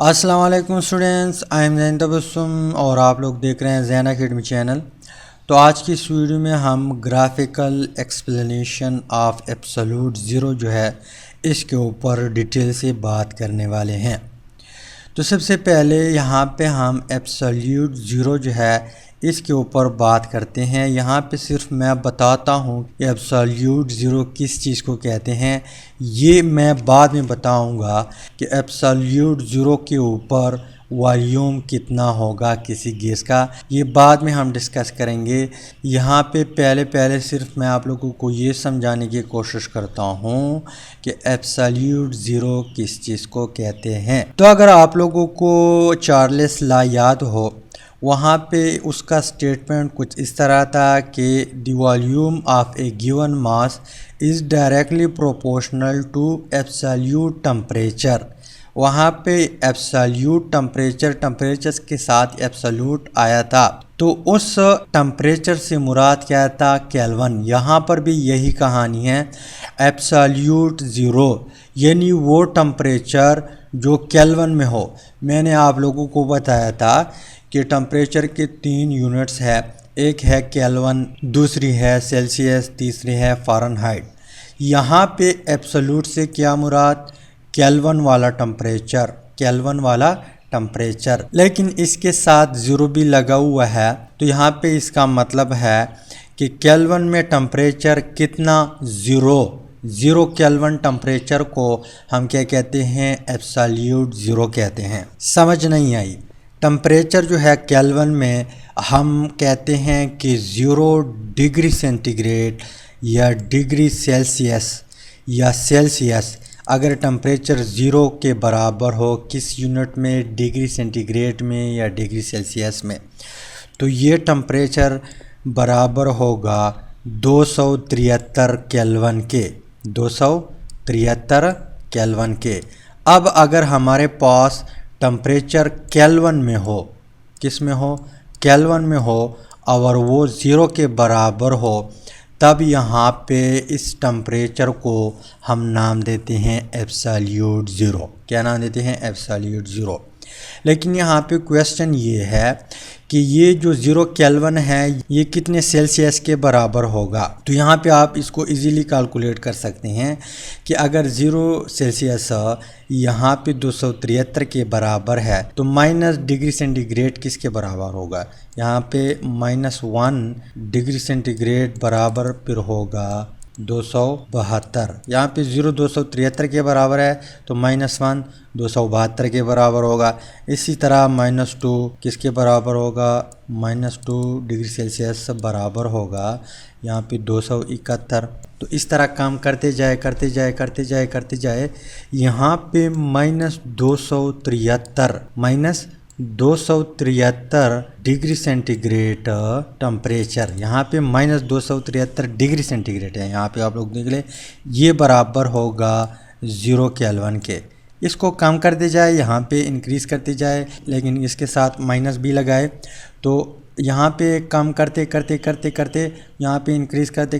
अस्सलाम वालेकुम students, I am Jain Tabassum और आप लोग देख रहे हैं जैन अकेडमी चैनल। तो आज की इस वीडियो में हम graphical explanation of absolute zero जो है इसके ऊपर डिटेल से बात करने वाले हैं। तो सबसे पहले यहाँ पे हम एब्सोल्यूट ज़ीरो जो है इसके ऊपर बात करते हैं। यहाँ पे सिर्फ मैं बताता हूँ कि एब्सोल्यूट ज़ीरो किस चीज़ को कहते हैं, ये मैं बाद में बताऊँगा कि एब्सोल्यूट ज़ीरो के ऊपर वॉल्यूम कितना होगा किसी गैस का, ये बाद में हम डिस्कस करेंगे। यहाँ पे पहले सिर्फ मैं आप लोगों को ये समझाने की कोशिश करता हूँ कि एब्सोल्यूट ज़ीरो किस चीज़ को कहते हैं। तो अगर आप लोगों को चार्ल्स लॉ याद हो, वहाँ पे उसका स्टेटमेंट कुछ इस तरह था कि the volume of a given mass is directly proportional to absolute temperature. वहाँ पे एब्सोल्यूट टेम्परेचर के साथ एब्सोल्यूट आया था, तो उस टेम्परेचर से मुराद क्या था? केल्विन। यहाँ पर भी यही कहानी है। एब्सोल्यूट ज़ीरो यानी वो टेम्परेचर जो केल्विन में हो। मैंने आप लोगों को बताया था कि टेम्परेचर के 3 यूनिट्स है, एक है केल्विन, दूसरी है सेल्सियस, तीसरी है फ़ारेनहाइट। यहाँ पे एब्सोल्यूट से क्या मुराद? केल्विन वाला टेम्परेचर, लेकिन इसके साथ ज़ीरो भी लगा हुआ है। तो यहाँ पे इसका मतलब है कि केल्विन में टेम्परेचर कितना? ज़ीरो केल्विन टेम्परेचर को हम क्या कहते हैं? एब्सोल्यूट ज़ीरो कहते हैं। समझ नहीं आई? टेम्परेचर जो है केल्विन में हम कहते हैं कि 0 डिग्री सेंटीग्रेड या डिग्री सेल्सियस या सेल्सियस अगर टेम्परेचर 0 के बराबर हो, किस यूनिट में? डिग्री सेंटीग्रेड में या डिग्री सेल्सियस में, तो ये टेम्परेचर बराबर होगा 273 केल्विन के। 273 केल्विन के। अब अगर हमारे पास टेम्परेचर केल्विन में हो, किस में हो? केल्विन में हो, और वो 0 के बराबर हो, तब यहाँ पे इस टेम्परेचर को हम नाम देते हैं एब्सोल्यूट ज़ीरो। क्या नाम देते हैं? Absolute zero. लेकिन यहाँ पे क्वेश्चन ये है कि ये जो 0 केल्विन है ये कितने सेल्सियस के बराबर होगा? तो यहाँ पे आप इसको इजीली कैलकुलेट कर सकते हैं कि अगर 0 सेल्सियस यहाँ पे 273 के बराबर है, तो माइनस डिग्री सेंटीग्रेड किसके बराबर होगा? यहाँ पे -1 डिग्री सेंटीग्रेड बराबर फिर होगा 272। यहाँ पे 0 273 के बराबर है, तो -1 272 के बराबर होगा। इसी तरह -2 किसके बराबर होगा? -2 डिग्री सेल्सियस बराबर होगा यहाँ पे 271। तो इस तरह काम करते जाए यहाँ पे -273 डिग्री सेंटीग्रेड टेम्परेचर, यहाँ पे -273 डिग्री सेंटीग्रेड है। यहाँ पे आप लोग देख ले, ये बराबर होगा 0 केल्विन के। इसको कम करते जाए, यहाँ पे इंक्रीज़ करते जाए, लेकिन इसके साथ माइनस भी लगाए, तो यहाँ पे कम करते यहाँ पे इंक्रीज़ करते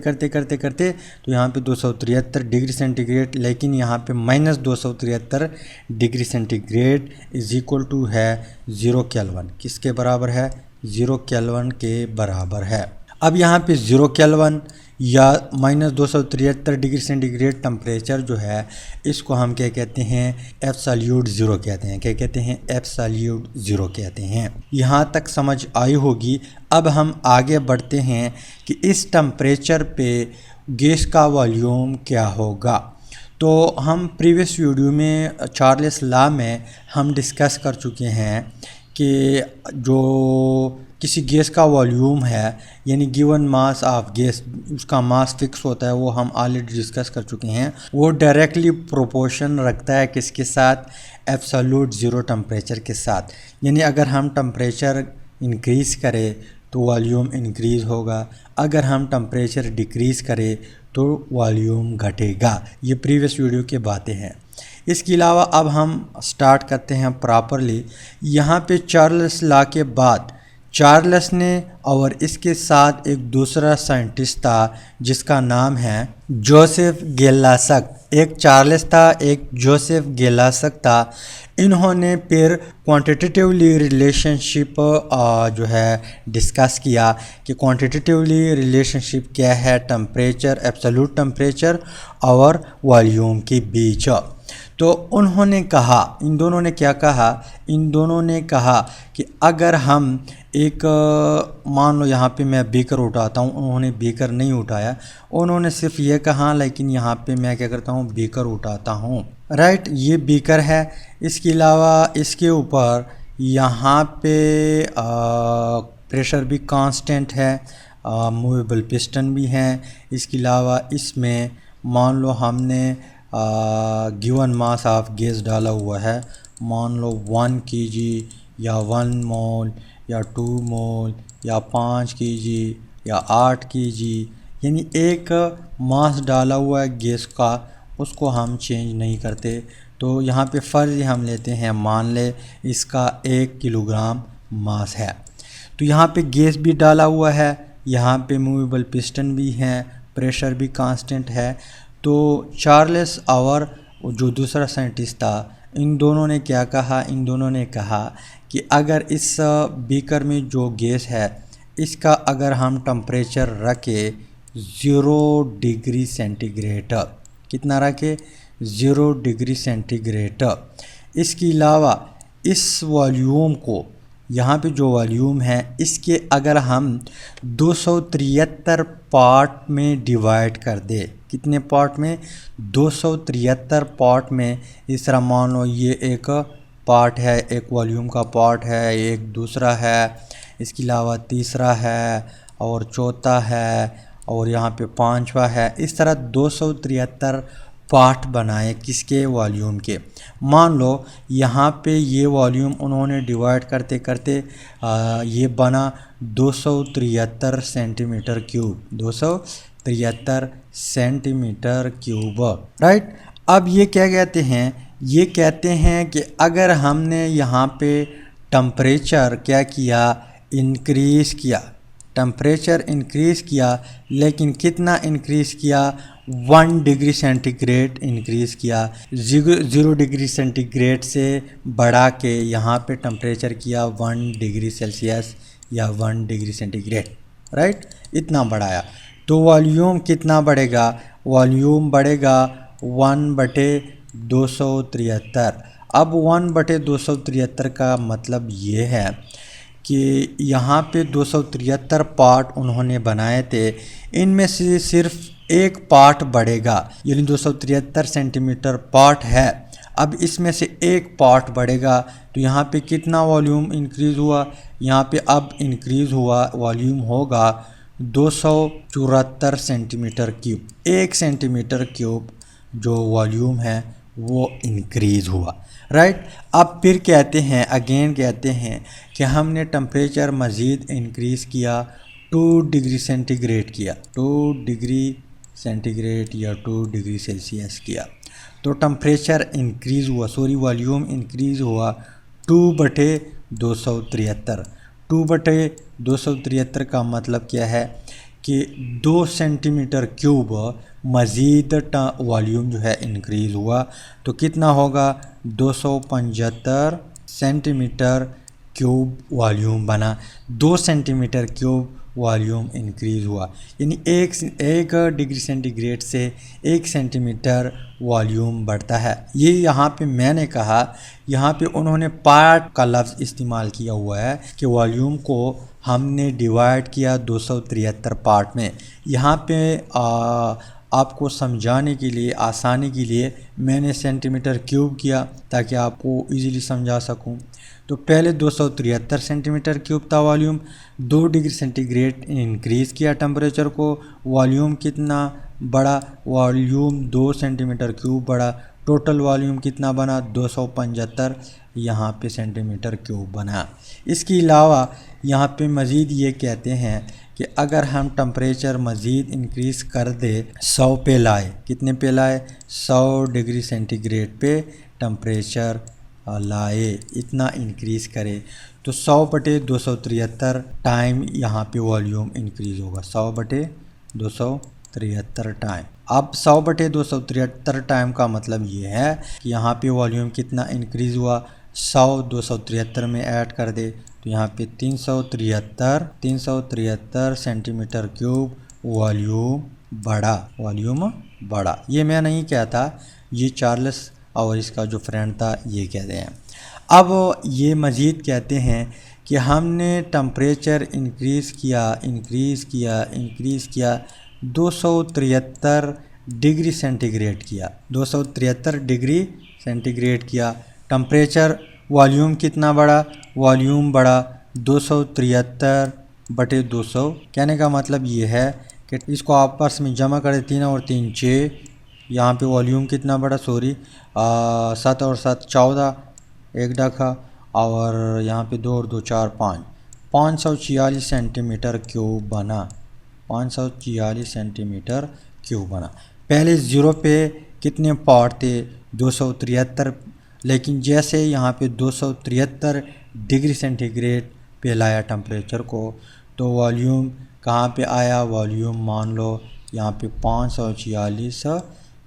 तो यहाँ पे 273 डिग्री सेंटीग्रेड, लेकिन यहाँ पे -273 degree centigrade is equal to है 0 केल्विन। किसके बराबर है? 0 केल्विन के बराबर है। अब यहाँ पे 0 केल्विन या -273 डिग्री सेंटीग्रेड टेम्परेचर जो है, इसको हम क्या कहते हैं? एब्सोल्यूट ज़ीरो कहते हैं। क्या कहते हैं? एब्सोल्यूट ज़ीरो कहते हैं। यहाँ तक समझ आई होगी। अब हम आगे बढ़ते हैं कि इस टेम्परेचर पे गैस का वॉल्यूम क्या होगा। तो हम प्रीवियस वीडियो में चार्ल्स लॉ में हम डिस्कस कर चुके हैं कि जो किसी गैस का वॉल्यूम है, यानी गिवन मास ऑफ गैस, उसका मास फिक्स होता है, वो हम ऑलरेडी डिस्कस कर चुके हैं। वो डायरेक्टली प्रोपोर्शन रखता है किसके साथ? एब्सोल्यूट ज़ीरो टेम्परेचर के साथ। यानी अगर हम टेम्परेचर इंक्रीज़ करें तो वॉल्यूम इंक्रीज़ होगा, अगर हम टेम्परेचर डिक्रीज़ करें तो वॉल्यूम घटेगा। ये प्रीवियस वीडियो की बातें हैं। इसके अलावा अब हम स्टार्ट करते हैं प्रॉपरली। यहाँ पे चार्ल्स लॉ के बाद चार्ल्स ने और इसके साथ एक दूसरा साइंटिस्ट था जिसका नाम है जोसेफ गेलासक। एक चार्ल्स था, एक जोसेफ गेलासक था। इन्होंने फिर क्वांटिटेटिवली रिलेशनशिप जो है डिस्कस किया कि क्वांटिटेटिवली रिलेशनशिप क्या है टेम्परेचर, एब्सोल्यूट टेम्परेचर और वॉल्यूम के बीच। तो उन्होंने कहा, इन दोनों ने क्या कहा, इन दोनों ने कहा कि अगर हम एक मान लो यहाँ पे मैं बीकर उठाता हूँ, उन्होंने बीकर नहीं उठाया, उन्होंने सिर्फ ये कहा, लेकिन यहाँ पे मैं क्या करता हूँ, बीकर उठाता हूँ। राइट, ये बीकर है। इसके अलावा इसके ऊपर यहाँ पे प्रेशर भी कांस्टेंट है, मूवेबल पिस्टन भी हैं। इसके अलावा इसमें मान लो हमने गिवन मास ऑफ गैस डाला हुआ है, मान लो 1 kg या 1 मोल या 2 मोल या 5 kg या 8 kg, यानी एक मास डाला हुआ है गैस का, उसको हम चेंज नहीं करते। तो यहाँ पे फ़र्ज़ हम लेते हैं, मान ले इसका 1 किलोग्राम मास है। तो यहाँ पे गैस भी डाला हुआ है, यहाँ पे मूवेबल पिस्टन भी हैं, प्रेशर भी कांस्टेंट है। तो चार्ल्स और जो दूसरा साइंटिस्ट था, इन दोनों ने क्या कहा, इन दोनों ने कहा कि अगर इस बीकर में जो गैस है इसका अगर हम टेम्परेचर रखें 0 डिग्री सेंटीग्रेड, कितना रखें, 0 डिग्री सेंटीग्रेड। इसके अलावा इस वॉल्यूम को, यहाँ पे जो वॉल्यूम है इसके अगर हम 273 पार्ट में डिवाइड कर दे, कितने पार्ट में, 273 पार्ट में। इस तरह मान लो ये एक पार्ट है, एक वॉल्यूम का पार्ट है, एक दूसरा है, इसके अलावा तीसरा है और चौथा है और यहाँ पे पांचवा है। इस तरह 273 पार्ट बनाए, किसके, वॉल्यूम के। मान लो यहाँ पे ये वॉल्यूम उन्होंने डिवाइड करते करते ये बना 273 centimetre cube, 273 centimetre cube. Right, अब ये क्या कहते हैं, ये कहते हैं कि अगर हमने यहाँ पे टेम्परेचर क्या किया, इंक्रीज़ किया, टेम्परेचर इंक्रीज़ किया, लेकिन कितना इंक्रीज़ किया, 1 डिग्री सेंटीग्रेड इंक्रीज़ किया। 0 डिग्री सेंटीग्रेड से बढ़ा के यहाँ पे टेम्परेचर किया 1 डिग्री सेल्सियस या 1 डिग्री सेंटीग्रेड। राइट, इतना बढ़ाया तो वॉल्यूम कितना बढ़ेगा, वॉल्यूम बढ़ेगा 1/273। अब 1/273 का मतलब ये है कि यहाँ पे 273 पार्ट उन्होंने बनाए थे, इनमें से सिर्फ एक पार्ट बढ़ेगा, यानी 273 सेंटीमीटर पार्ट है, अब इसमें से एक पार्ट बढ़ेगा। तो यहाँ पे कितना वॉल्यूम इंक्रीज़ हुआ, यहाँ पे अब इंक्रीज़ हुआ, वॉल्यूम होगा 274 सेंटीमीटर क्यूब। 1 सेंटीमीटर क्यूब जो वॉल्यूम है वो इंक्रीज़ हुआ। राइट, अब फिर कहते हैं, अगेन कहते हैं कि हमने टेम्परेचर मज़ीद इंक्रीज़ किया, 2 डिग्री सेंटीग्रेड किया, 2 डिग्री सेंटीग्रेड या 2 डिग्री सेल्सियस किया, तो टेम्परेचर इंक्रीज़ हुआ, सॉरी वॉल्यूम इंक्रीज़ हुआ 2/273। 2/273 का मतलब क्या है कि 2 सेंटीमीटर क्यूब मज़ीद वॉल्यूम जो है इंक्रीज़ हुआ, तो कितना होगा, 275 सेंटीमीटर क्यूब वॉल्यूम बना। 2 सेंटीमीटर क्यूब वॉल्यूम इंक्रीज़ हुआ, यानी 1 डिग्री सेंटीग्रेड से 1 सेंटीमीटर वॉल्यूम बढ़ता है। ये यहाँ पे मैंने कहा, यहाँ पे उन्होंने पार्ट का लफ्ज़ इस्तेमाल किया हुआ है कि वॉल्यूम को हमने डिवाइड किया 273 पार्ट में। यहाँ पे आपको समझाने के लिए, आसानी के लिए मैंने सेंटीमीटर क्यूब किया ताकि आपको इजीली समझा सकूं। तो पहले 273 सेंटीमीटर क्यूब था वॉल्यूम, 2 डिग्री सेंटीग्रेड इंक्रीज़ किया टेम्परेचर को, वॉल्यूम कितना बढ़ा, वॉल्यूम 2 सेंटीमीटर क्यूब बढ़ा, टोटल वॉल्यूम कितना बना, 275 यहाँ पे सेंटीमीटर क्यूब बना। इसके अलावा यहाँ पे मज़ीद ये कहते हैं कि अगर हम टेम्परेचर मज़ीद इंक्रीज़ कर दे 100 पे लाए, कितने पे लाए, 100 डिग्री सेंटीग्रेड पे टेम्परेचर लाए, इतना इंक्रीज़ करे, तो 100/273 टाइम यहाँ पे वॉल्यूम इंक्रीज़ होगा, 100/273 टाइम। अब 100/273 टाइम का मतलब ये है कि यहाँ पे वॉल्यूम कितना इंक्रीज़ हुआ, 100 273 में ऐड कर दे तो यहाँ पे 373 सेंटीमीटर क्यूब वॉल्यूम बढ़ा। ये मैं नहीं कहता, ये चार्ल्स और इसका जो फ्रेंड था ये कहते हैं। अब ये मज़ीद कहते हैं कि हमने टेम्परेचर इंक्रीज़ किया 273 डिग्री सेंटीग्रेड किया, 273 डिग्री सेंटीग्रेड किया। टेम्परेचर वॉल्यूम कितना बढ़ा, वॉल्यूम बढ़ा 273/200। कहने का मतलब ये है कि इसको आपस में जमा करें, 3 और 3 6, यहाँ पे वॉल्यूम कितना बढ़ा, 7 और 7 14, एक डखा, और यहाँ पे 2 और 2 4 546 सेंटीमीटर क्यूब बना, 546 सेंटीमीटर क्यूब बना। पहले ज़ीरो पे कितने पॉट थे, 273, लेकिन जैसे यहाँ पे 273 डिग्री सेंटीग्रेड पे लाया टेम्परेचर को, तो वॉल्यूम कहाँ पे आया, वॉल्यूम मान लो यहाँ पे 546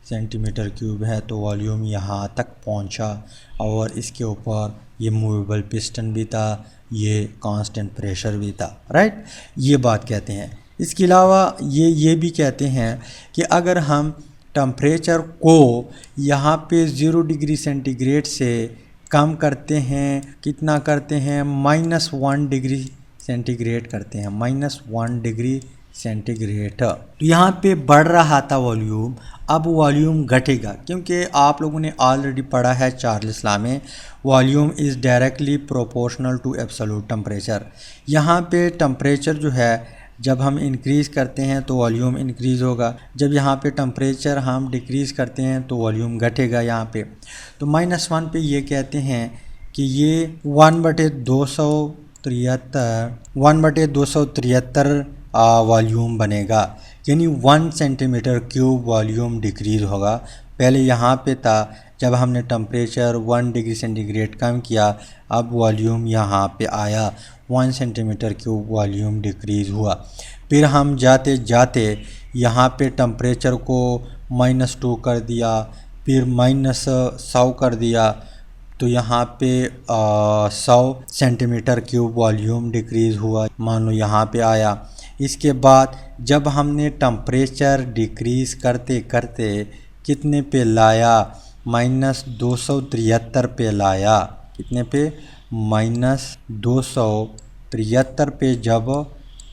सेंटीमीटर क्यूब है, तो वॉल्यूम यहाँ तक पहुँचा। और इसके ऊपर ये मूवेबल पिस्टन भी था, ये कांस्टेंट प्रेशर भी था, राइट। ये बात कहते हैं। इसके अलावा ये भी कहते हैं कि अगर हम टेम्परेचर को यहाँ पे 0 डिग्री सेंटीग्रेड से कम करते हैं, कितना करते हैं, -1 डिग्री सेंटीग्रेड करते हैं, -1 डिग्री सेंटीग्रेड, तो यहाँ पे बढ़ रहा था वॉल्यूम, अब वॉल्यूम घटेगा, क्योंकि आप लोगों ने ऑलरेडी पढ़ा है चार्ल्स लॉ में, volume is directly proportional to absolute temperature. यहाँ पे टेम्परेचर जो है जब हम इंक्रीज़ करते हैं तो वॉल्यूम इंक्रीज़ होगा, जब यहाँ पे टेम्परेचर हम डिक्रीज़ करते हैं तो वॉल्यूम घटेगा यहाँ पे। तो -1 पे ये कहते हैं कि ये 1/273 वॉल्यूम बनेगा, यानी 1 सेंटीमीटर क्यूब वॉल्यूम डिक्रीज़ होगा। पहले यहाँ पे था, जब हमने टेम्परेचर 1 डिग्री सेंटीग्रेड कम किया, अब वॉल्यूम यहाँ पे आया, 1 सेंटीमीटर क्यूब वॉल्यूम डिक्रीज़ हुआ। फिर हम जाते जाते यहाँ पे टेम्परेचर को -2 कर दिया, फिर -100 कर दिया, तो यहाँ पे 100 सेंटीमीटर क्यूब वॉल्यूम डिक्रीज़ हुआ, मान लो यहाँ पे आया। इसके बाद जब हमने टेम्परेचर डिक्रीज़ करते करते कितने पे लाया, -273 पे लाया, कितने पे, -273 पे जब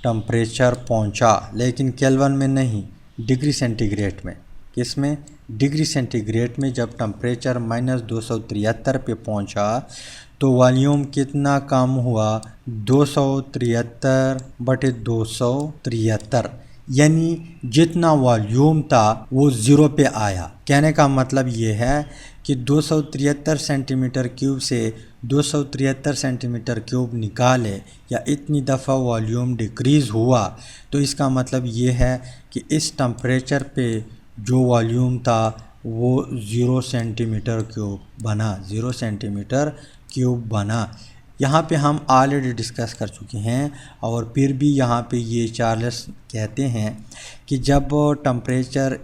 टेम्परेचर पहुंचा, लेकिन केल्विन में नहीं, डिग्री सेंटीग्रेड में। किस में, डिग्री सेंटीग्रेड में जब टेम्परेचर -273 पे पहुंचा तो वॉल्यूम कितना कम हुआ, 273/273, यानी जितना वॉल्यूम था वो 0 पे आया। कहने का मतलब ये है कि 273 सेंटीमीटर क्यूब से 273 सेंटीमीटर क्यूब निकाले या इतनी दफ़ा वॉल्यूम डिक्रीज़ हुआ, तो इसका मतलब ये है कि इस टेम्परेचर पे जो वॉल्यूम था वो 0 सेंटीमीटर क्यूब बना, 0 सेंटीमीटर क्यूब बना। यहाँ पे हम ऑलरेडी डिस्कस कर चुके हैं, और फिर भी यहाँ पे ये चार्ल्स कहते हैं कि जब टेम्परेचर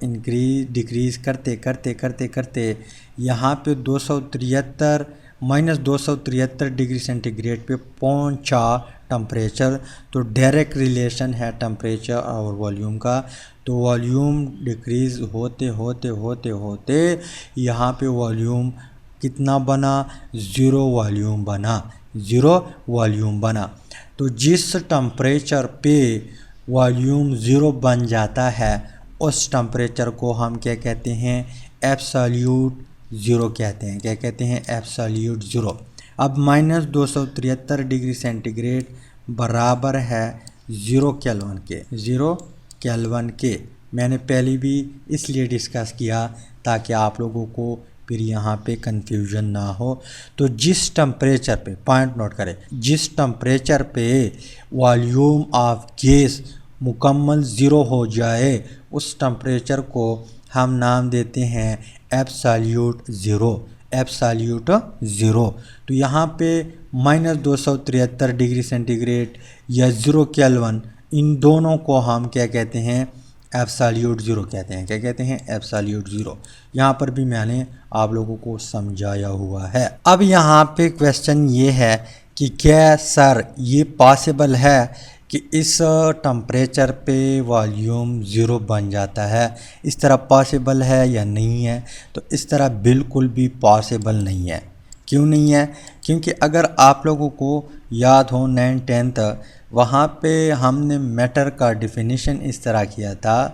डिक्रीज़ करते यहाँ पे 273 डिग्री सेंटीग्रेड पे पहुँचा टेम्परेचर, तो डायरेक्ट रिलेशन है टेम्परेचर और वॉल्यूम का। तो वॉल्यूम डिक्रीज़ होते होते यहाँ पे वॉल्यूम कितना बना, 0 वॉल्यूम बना। तो जिस टेम्परेचर पे वॉल्यूम 0 बन जाता है, उस टेम्परेचर को हम क्या कहते हैं, एब्सोल्यूट ज़ीरो कहते हैं। क्या कहते हैं, एब्सोल्यूट ज़ीरो। अब -273 डिग्री सेंटीग्रेड बराबर है 0 केल्विन के। मैंने पहले भी इसलिए डिस्कस किया ताकि आप लोगों को फिर यहाँ पे कंफ्यूजन ना हो। तो जिस टेम्परेचर पे, पॉइंट नोट करें, जिस टेम्परेचर पे वॉल्यूम ऑफ गैस मुकम्मल 0 हो जाए, उस टेम्परेचर को हम नाम देते हैं एब्सोल्यूट ज़ीरो। Absolute zero. तो यहाँ पे -273 डिग्री सेंटीग्रेड या 0 केल्विन, इन दोनों को हम क्या कहते हैं, एब्सोल्यूट ज़ीरो कहते हैं। क्या कहते हैं? Absolute zero. यहाँ पर भी मैंने आप लोगों को समझाया हुआ है। अब यहाँ पे क्वेश्चन ये है कि क्या सर ये पॉसिबल है कि इस टेम्परेचर पे वॉल्यूम ज़ीरो बन जाता है? इस तरह पॉसिबल है या नहीं है? तो इस तरह बिल्कुल भी पॉसिबल नहीं है। क्यों नहीं है? क्योंकि अगर आप लोगों को याद हो 9th-10th, वहाँ पे हमने मैटर का डिफिनीशन इस तरह किया था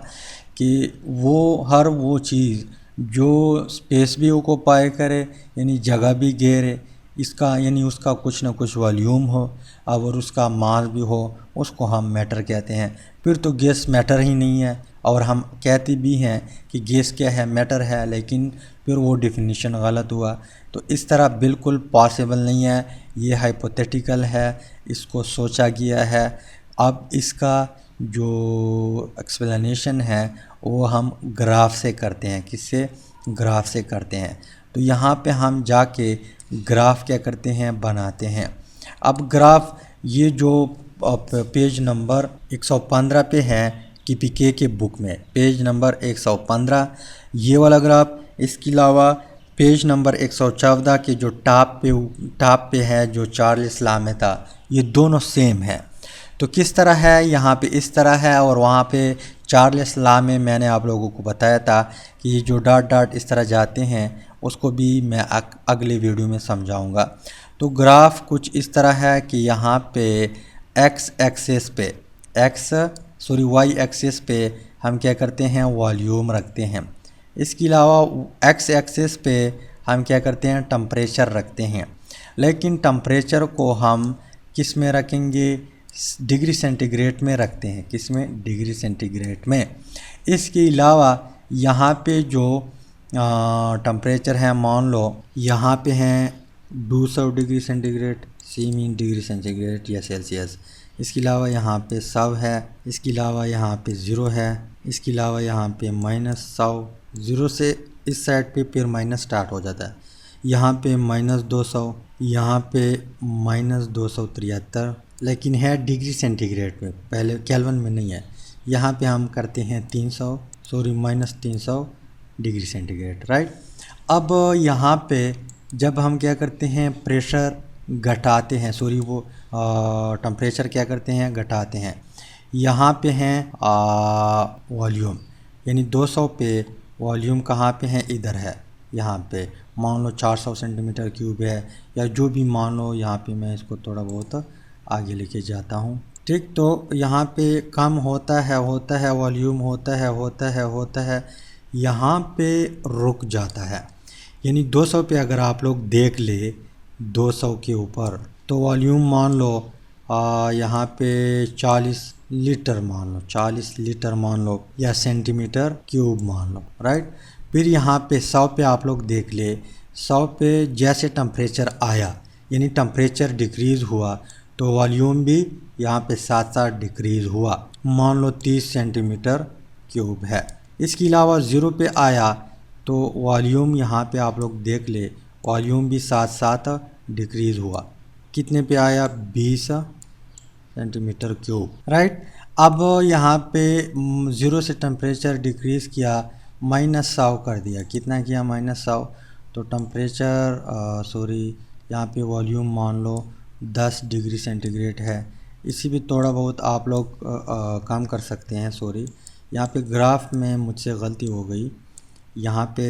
कि वो चीज़ जो स्पेस भी ऑक्यूपाई करे, यानी जगह भी घेरे, इसका यानी उसका कुछ ना कुछ वॉल्यूम हो और उसका मास भी हो, उसको हम मैटर कहते हैं। फिर तो गैस मैटर ही नहीं है, और हम कहते भी हैं कि गैस क्या है, मैटर है, लेकिन फिर वो डिफिनीशन गलत हुआ। तो इस तरह बिल्कुल पॉसिबल नहीं है, ये हाइपोथेटिकल है, इसको सोचा गया है। अब इसका जो एक्सप्लेनेशन है वो हम ग्राफ से करते हैं। किससे? ग्राफ से करते हैं। तो यहाँ पे हम जाके ग्राफ क्या करते हैं, बनाते हैं। अब ग्राफ ये जो पेज नंबर 115 पे है KPK के बुक में, पेज नंबर 115 ये वाला ग्राफ। इसके अलावा पेज नंबर 114 के जो टॉप पे है, जो चार्ल्स लॉ में था, ये दोनों सेम है। तो किस तरह है? यहाँ पे इस तरह है, और वहाँ पे चार्ल्स लॉ में मैंने आप लोगों को बताया था कि ये जो डॉट डॉट इस तरह जाते हैं, उसको भी मैं अगले वीडियो में समझाऊंगा। तो ग्राफ कुछ इस तरह है कि यहाँ पे वाई एक्सिस पे हम क्या करते हैं, वॉल्यूम रखते हैं। इसके अलावा एक्स एक्सिस पे हम क्या करते हैं, टेम्परेचर रखते हैं। लेकिन टेम्परेचर को हम किस में रखेंगे? डिग्री सेंटीग्रेड में रखते हैं। किस में? डिग्री सेंटीग्रेड में। इसके अलावा यहाँ पे जो टेम्परेचर है, मान लो यहाँ पे हैं 200 डिग्री सेंटीग्रेड, सी मीन डिग्री सेंटीग्रेड या सेल्सियस। इसके अलावा यहाँ पे 100 है, इसके अलावा यहाँ पे 0 है, इसके अलावा यहाँ पे -100, 0 से इस साइड पे फिर माइनस स्टार्ट हो जाता है। यहाँ पे -200, यहाँ पे -273, लेकिन है डिग्री सेंटीग्रेड में, पहले केल्विन में नहीं है। यहाँ पे हम करते हैं -300 डिग्री सेंटीग्रेड, राइट। अब यहाँ पे जब हम क्या करते हैं, प्रेशर घटाते हैं, टेम्परेचर क्या करते हैं, घटाते हैं। यहाँ पे हैं वॉल्यूम, यानी 200 पे वॉल्यूम कहाँ पे है, इधर है। यहाँ पे मान लो 400 सेंटीमीटर क्यूब है, या जो भी मान लो। यहाँ पे मैं इसको थोड़ा बहुत आगे लेके जाता हूँ, ठीक। तो यहाँ पे कम होता है वॉल्यूम होता है, यहाँ पे रुक जाता है। यानी 200 पे अगर आप लोग देख ले, 200 के ऊपर तो वॉल्यूम मान लो यहाँ पे 40 लीटर मान लो, या सेंटीमीटर क्यूब मान लो, राइट। फिर यहाँ पे 100 पे आप लोग देख ले, 100 पे जैसे टेम्परेचर आया, यानी टेम्परेचर डिक्रीज़ हुआ, तो वॉल्यूम भी यहाँ पे साथ साथ डिक्रीज़ हुआ। मान लो 30 सेंटीमीटर क्यूब है। इसके अलावा 0 पे आया तो वॉल्यूम यहाँ पे आप लोग देख ले, वॉल्यूम भी साथ साथ डिक्रीज़ हुआ। कितने पे आया? 20 सेंटीमीटर क्यूब, राइट। अब यहाँ पे 0 से टेम्परेचर डिक्रीज़ किया, -100 कर दिया। कितना किया? -100। तो टेम्परेचर यहाँ पे वॉल्यूम मान लो 10 डिग्री सेंटीग्रेड है। इसी भी थोड़ा बहुत आप लोग कम कर सकते हैं। यहाँ पे ग्राफ में मुझसे गलती हो गई, यहाँ पे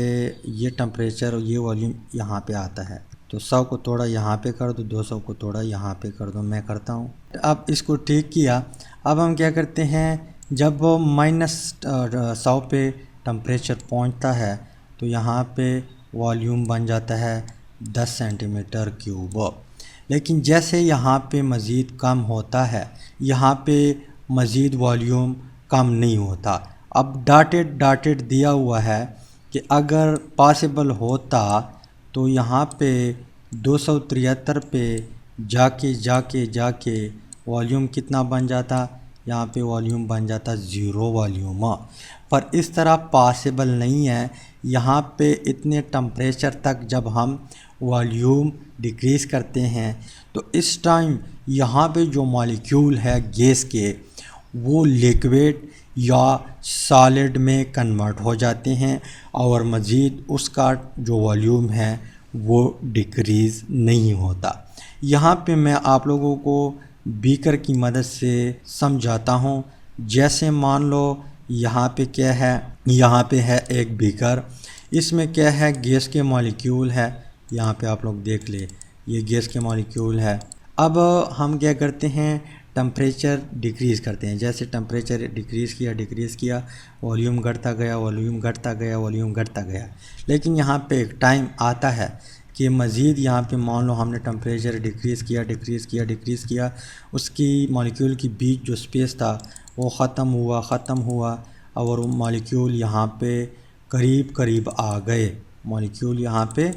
ये टेम्परेचर और ये वॉल्यूम यहाँ पे आता है, तो 100 को थोड़ा यहाँ पे कर दो, 200 को थोड़ा यहाँ पे कर दो, मैं करता हूँ। अब इसको ठीक किया। अब हम क्या करते हैं, जब -100 पे टेम्परेचर पहुँचता है तो यहाँ पे वॉल्यूम बन जाता है 10 सेंटीमीटर क्यूब। लेकिन जैसे यहाँ पे मज़ीद कम होता है, यहाँ पे मज़ीद वॉल्यूम कम नहीं होता। अब डॉटेड दिया हुआ है कि अगर पॉसिबल होता तो यहाँ पे 273 पे जाके वॉल्यूम कितना बन जाता, यहाँ पे वॉल्यूम बन जाता 0 वॉल्यूम। पर इस तरह पॉसिबल नहीं है, यहाँ पे इतने टेम्परेचर तक जब हम वॉल्यूम डिक्रीज़ करते हैं तो इस टाइम यहाँ पे जो मॉलिक्यूल है गैस के वो लिक्विड या सॉलिड में कन्वर्ट हो जाते हैं और मज़ीद उसका जो वॉल्यूम है वो डिक्रीज़ नहीं होता। यहाँ पे मैं आप लोगों को बीकर की मदद से समझाता हूँ। जैसे मान लो यहाँ पे क्या है, यहाँ पे है एक बीकर, इसमें क्या है गैस के मॉलिक्यूल है। यहाँ पे आप लोग देख ले, ये गैस के मॉलिक्यूल है। अब हम क्या करते हैं, टेम्परेचर डिक्रीज़ करते हैं। जैसे टेम्परेचर डिक्रीज़ किया वॉल्यूम घटता गया, वॉल्यूम घटता गया, वॉल्यूम घटता गया। लेकिन यहाँ पे एक टाइम आता है कि मज़ीद यहाँ पे मान लो हमने टेम्परेचर डिक्रीज़ किया, उसकी मॉलिक्यूल की बीच जो स्पेस था वो ख़त्म हुआ और वो मॉलिक्यूल यहाँ पे करीब आ गए, मॉलिक्यूल यहाँ पे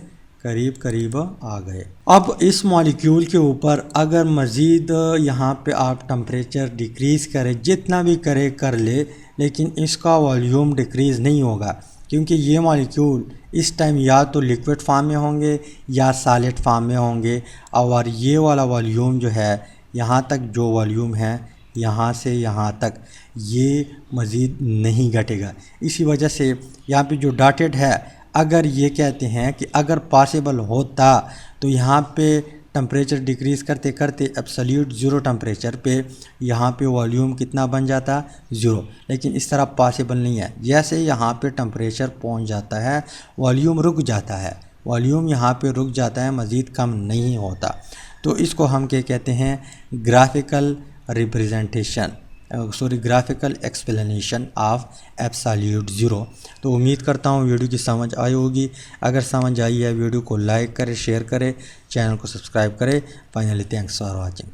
करीब आ गए। अब इस मॉलिक्यूल के ऊपर अगर मज़ीद यहाँ पे आप टेम्परेचर डिक्रीज़ करें, जितना भी करे कर ले, लेकिन इसका वॉल्यूम डिक्रीज़ नहीं होगा क्योंकि ये मॉलिक्यूल इस टाइम या तो लिक्विड फार्म में होंगे या सॉलिड फार्म में होंगे और ये वाला वॉल्यूम जो है, यहाँ तक जो वॉल्यूम है यहाँ से यहाँ तक ये मज़ीद नहीं घटेगा। इसी वजह से यहाँ पे जो डॉटेड है, अगर ये कहते हैं कि अगर पॉसिबल होता तो यहाँ पे टेम्परेचर डिक्रीज़ करते करते एब्सोल्यूट ज़ीरो टेम्परेचर पे यहाँ पे वॉल्यूम कितना बन जाता, ज़ीरो। लेकिन इस तरह पॉसिबल नहीं है। जैसे यहाँ पे टेम्परेचर पहुँच जाता है वॉल्यूम रुक जाता है, वॉल्यूम यहाँ पे रुक जाता है, मज़ीद कम नहीं होता। तो इसको हम क्या कहते हैं, graphical representation, graphical explanation of absolute zero. तो उम्मीद करता हूँ वीडियो की समझ आई होगी। अगर समझ आई है वीडियो को लाइक करें, शेयर करें, चैनल को सब्सक्राइब करें। Finally thanks for watching.